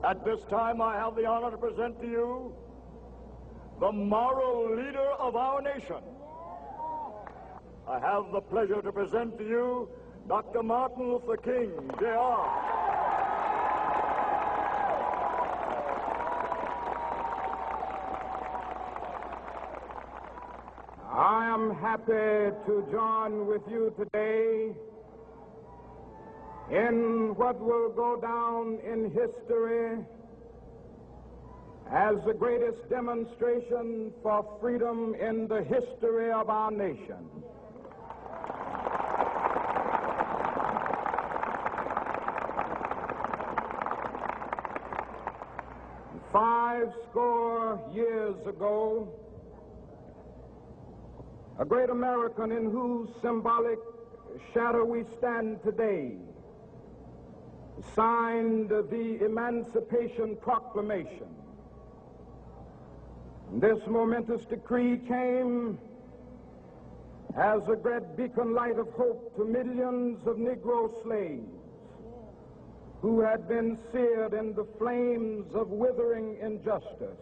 At this time, I have the honor to present to you the moral leader of our nation. I have the pleasure to present to you Dr. Martin Luther King, Jr. I am happy to join with you today in what will go down in history as the greatest demonstration for freedom in the history of our nation. Five score years ago, a great American in whose symbolic shadow we stand today signed the Emancipation Proclamation. This momentous decree came as a great beacon light of hope to millions of Negro slaves who had been seared in the flames of withering injustice.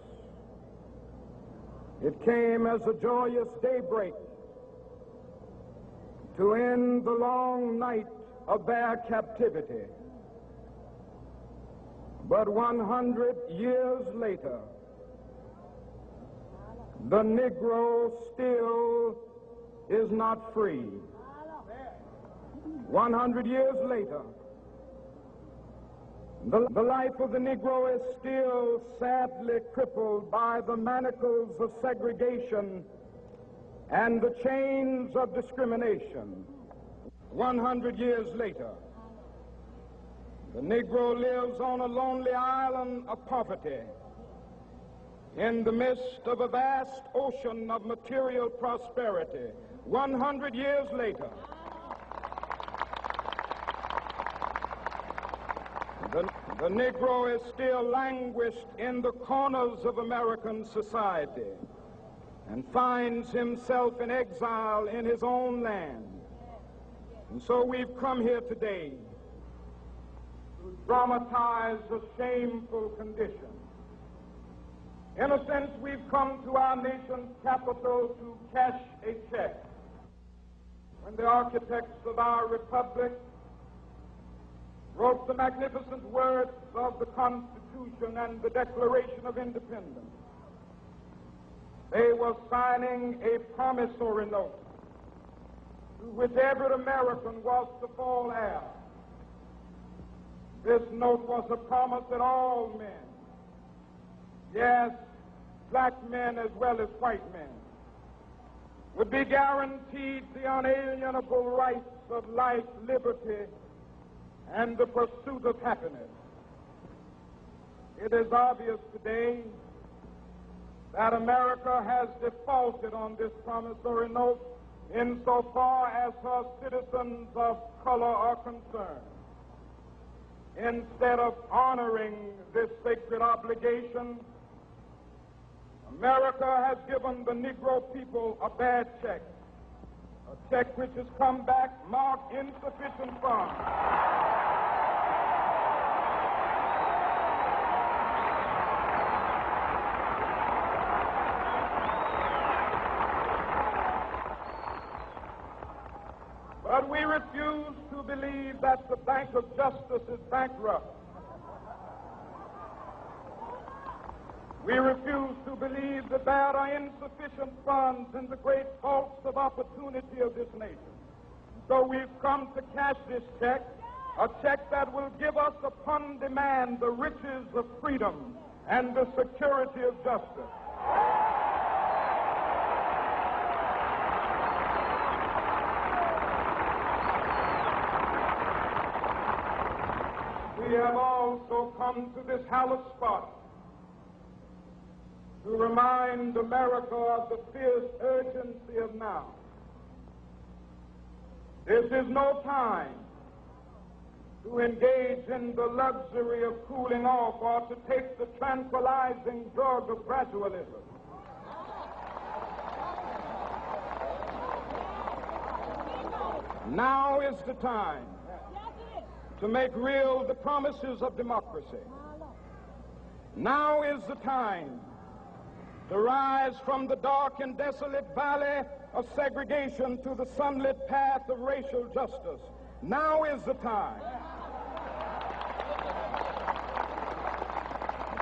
It came as a joyous daybreak to end the long night of their captivity. But 100 years later, the Negro still is not free. 100 years later, the life of the Negro is still sadly crippled by the manacles of segregation and the chains of discrimination. 100 years later, the Negro lives on a lonely island of poverty in the midst of a vast ocean of material prosperity. 100 years later, the Negro is still languished in the corners of American society and finds himself in exile in his own land. And so we've come here today to dramatize a shameful condition. In a sense, we've come to our nation's capital to cash a check. When the architects of our republic wrote the magnificent words of the Constitution and the Declaration of Independence, they were signing a promissory note to which every American was to fall heir. This note was a promise that all men, yes, black men as well as white men, would be guaranteed the unalienable rights of life, liberty, and the pursuit of happiness. It is obvious today that America has defaulted on this promissory note insofar as her citizens of color are concerned. Instead of honoring this sacred obligation, America has given the Negro people a bad check, a check which has come back marked insufficient funds. But we refuse to believe that the Bank of Justice is bankrupt. We refuse to believe that there are insufficient funds in the great vaults of opportunity of this nation. So we've come to cash this check, a check that will give us upon demand the riches of freedom and the security of justice. We have also come to this hallowed spot to remind America of the fierce urgency of now. This is no time to engage in the luxury of cooling off or to take the tranquilizing drug of gradualism. Now is the time to make real the promises of democracy. Now is the time to rise from the dark and desolate valley of segregation to the sunlit path of racial justice. Now is the time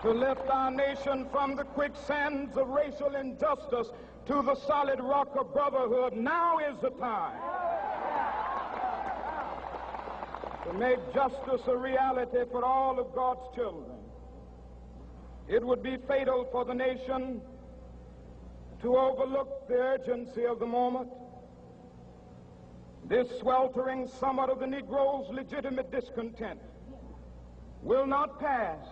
to lift our nation from the quicksands of racial injustice to the solid rock of brotherhood. Now is the time to make justice a reality for all of God's children. It would be fatal for the nation to overlook the urgency of the moment. This sweltering summit of the Negro's legitimate discontent will not pass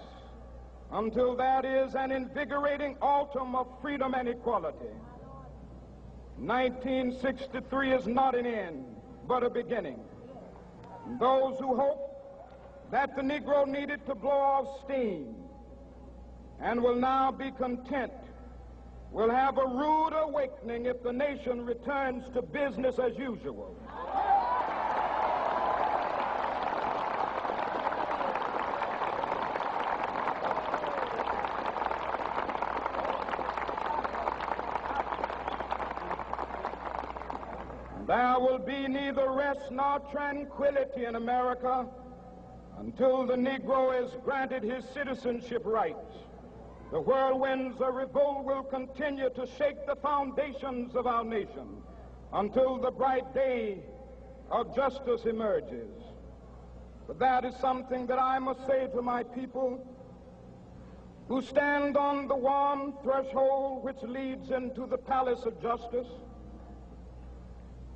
until that is an invigorating autumn of freedom and equality. 1963 is not an end, but a beginning. Those who hope that the Negro needed to blow off steam and will now be content will have a rude awakening if the nation returns to business as usual. There will be neither rest nor tranquility in America until the Negro is granted his citizenship rights. The whirlwinds of revolt will continue to shake the foundations of our nation until the bright day of justice emerges. But that is something that I must say to my people who stand on the warm threshold which leads into the palace of justice.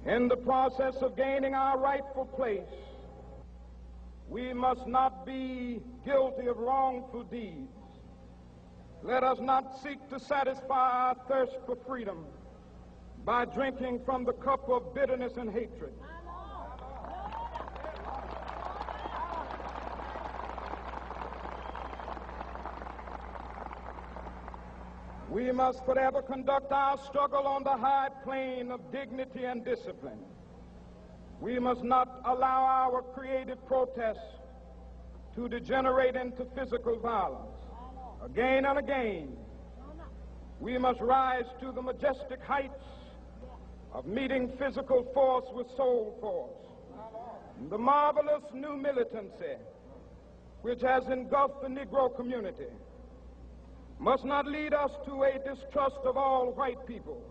In the process of gaining our rightful place, we must not be guilty of wrongful deeds. Let us not seek to satisfy our thirst for freedom by drinking from the cup of bitterness and hatred. We must forever conduct our struggle on the high plane of dignity and discipline. We must not allow our creative protests to degenerate into physical violence. Again and again, we must rise to the majestic heights of meeting physical force with soul force. The marvelous new militancy which has engulfed the Negro community must not lead us to a distrust of all white people.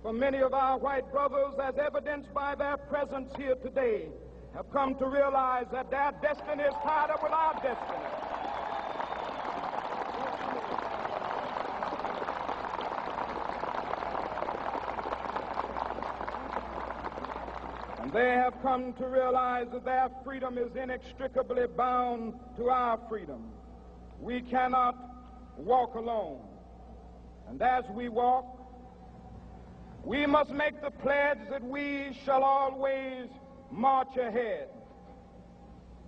For many of our white brothers, as evidenced by their presence here today, have come to realize that their destiny is tied up with our destiny. And they have come to realize that their freedom is inextricably bound to our freedom. We cannot walk alone. And as we walk, we must make the pledge that we shall always march ahead.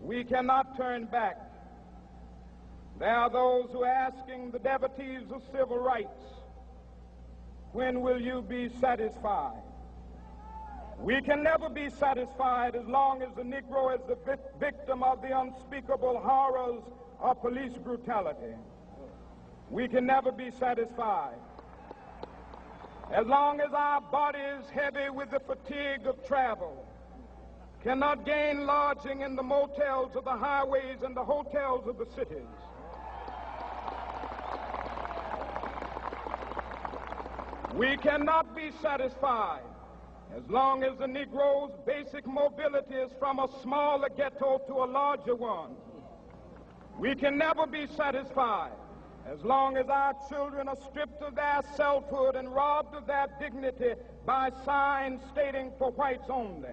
We cannot turn back. There are those who are asking the devotees of civil rights, when will you be satisfied? We can never be satisfied as long as the Negro is the victim of the unspeakable horrors of police brutality. We can never be satisfied as long as our body is heavy with the fatigue of travel, cannot gain lodging in the motels of the highways and the hotels of the cities. We cannot be satisfied as long as the Negro's basic mobility is from a smaller ghetto to a larger one. We can never be satisfied as long as our children are stripped of their selfhood and robbed of their dignity by signs stating for whites only.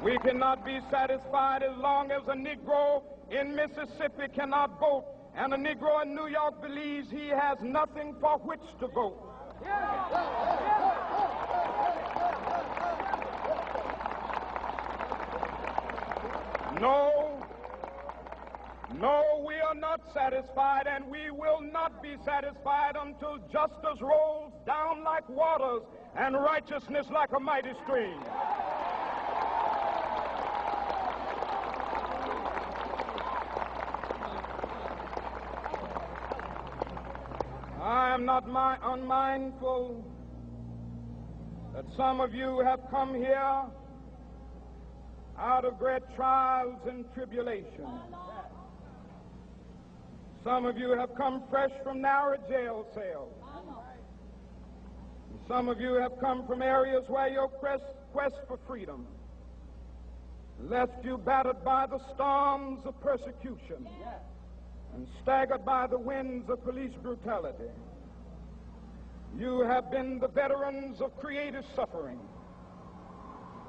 We cannot be satisfied as long as a Negro in Mississippi cannot vote and a Negro in New York believes he has nothing for which to vote. No, we are not satisfied, and we will not be satisfied until justice rolls down like waters and righteousness like a mighty stream. not unmindful that some of you have come here out of great trials and tribulations. Some of you have come fresh from narrow jail cells. Some of you have come from areas where your quest for freedom left you battered by the storms of persecution and staggered by the winds of police brutality. You have been the veterans of creative suffering.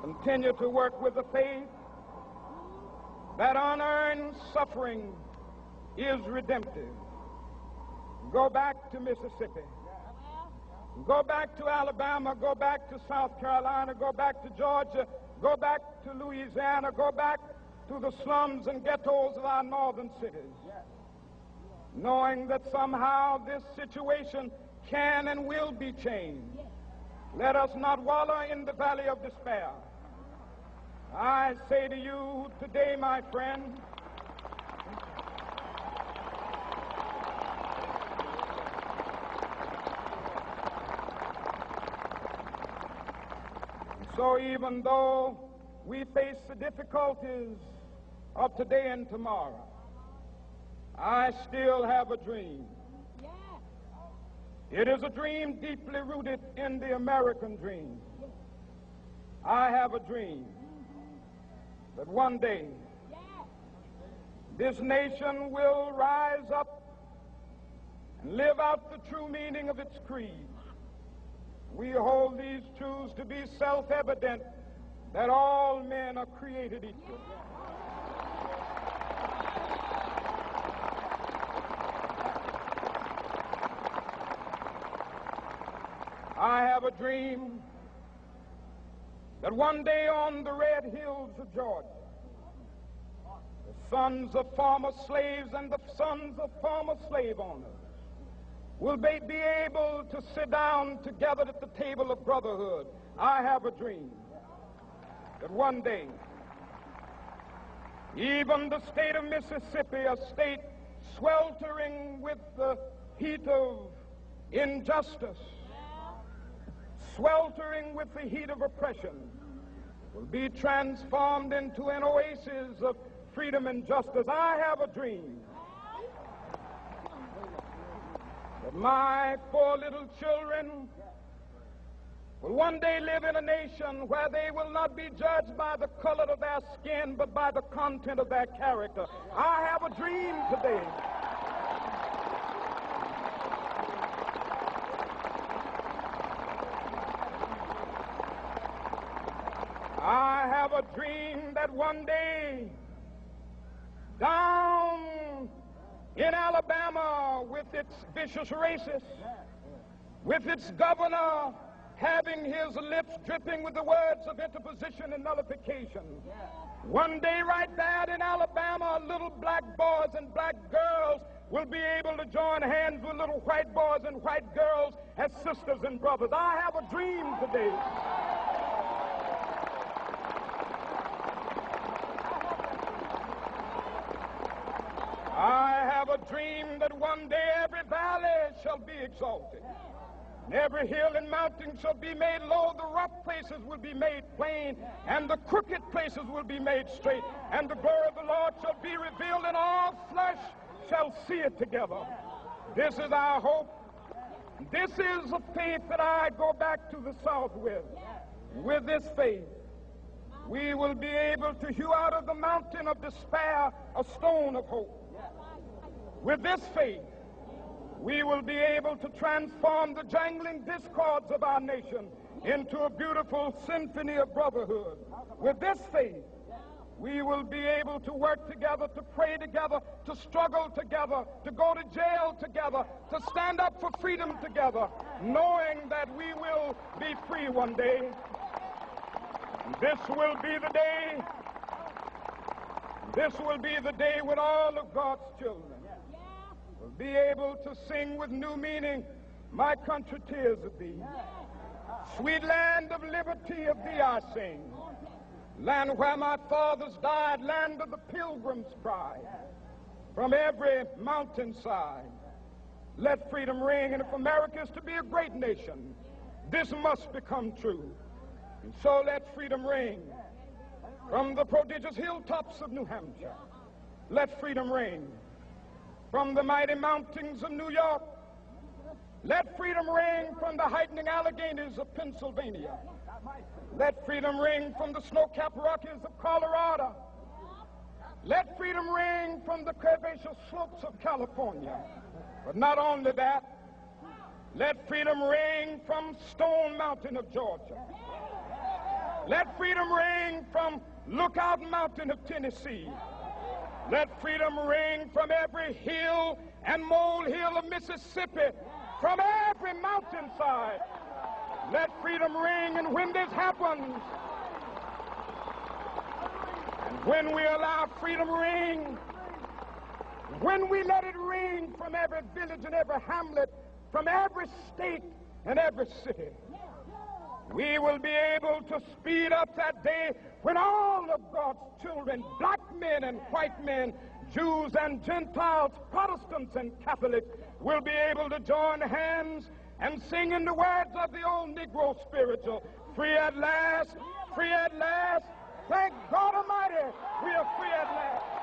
Continue to work with the faith that unearned suffering is redemptive. Go back to Mississippi. Go back to Alabama. Go back to South Carolina. Go back to Georgia. Go back to Louisiana. Go back to the slums and ghettos of our northern cities. Knowing that somehow this situation can and will be changed. Let us not wallow in the valley of despair. I say to you today, my friend, so even though we face the difficulties of today and tomorrow, I still have a dream. It is a dream deeply rooted in the American dream. I have a dream that one day this nation will rise up and live out the true meaning of its creed. We hold these truths to be self-evident, that all men are created equal. I have a dream that one day on the red hills of Georgia, the sons of former slaves and the sons of former slave owners will be able to sit down together at the table of brotherhood. I have a dream that one day, even the state of Mississippi, a state sweltering with the heat of injustice, sweltering with the heat of oppression, will be transformed into an oasis of freedom and justice. I have a dream that my 4 little children will one day live in a nation where they will not be judged by the color of their skin, but by the content of their character. I have a dream today I have a dream that one day down in Alabama, with its vicious racists, with its governor having his lips dripping with the words of interposition and nullification, one day right there in Alabama, little black boys and black girls will be able to join hands with little white boys and white girls as sisters and brothers. I have a dream today I have a dream that one day every valley shall be exalted, and every hill and mountain shall be made low, the rough places will be made plain, and the crooked places will be made straight, and the glory of the Lord shall be revealed, and all flesh shall see it together. This is our hope. This is a faith that I go back to the South with. With this faith, we will be able to hew out of the mountain of despair a stone of hope. With this faith, we will be able to transform the jangling discords of our nation into a beautiful symphony of brotherhood. With this faith, we will be able to work together, to pray together, to struggle together, to go to jail together, to stand up for freedom together, knowing that we will be free one day. This will be the day. This will be the day when all of God's children will be able to sing with new meaning, "My country, tears of thee. Sweet land of liberty, of thee I sing. Land where my fathers died, land of the pilgrim's pride. From every mountainside, Let freedom ring, and if America is to be a great nation, this must become true. And so let freedom ring from the prodigious hilltops of New Hampshire. Let freedom ring from the mighty mountains of New York. Let freedom ring from the heightening Alleghenies of Pennsylvania. Let freedom ring from the snow-capped Rockies of Colorado. Let freedom ring from the curvaceous slopes of California. But not only that, let freedom ring from Stone Mountain of Georgia. Let freedom ring from Lookout Mountain of Tennessee. Let freedom ring from every hill and molehill of Mississippi, from every mountainside. Let freedom ring, and when this happens, and when we allow freedom ring, when we let it ring from every village and every hamlet, from every state and every city, we will be able to speed up that day when all of God's children, black men and white men, Jews and Gentiles, Protestants and Catholics, will be able to join hands and sing in the words of the old Negro spiritual, free at last, thank God Almighty, we are free at last.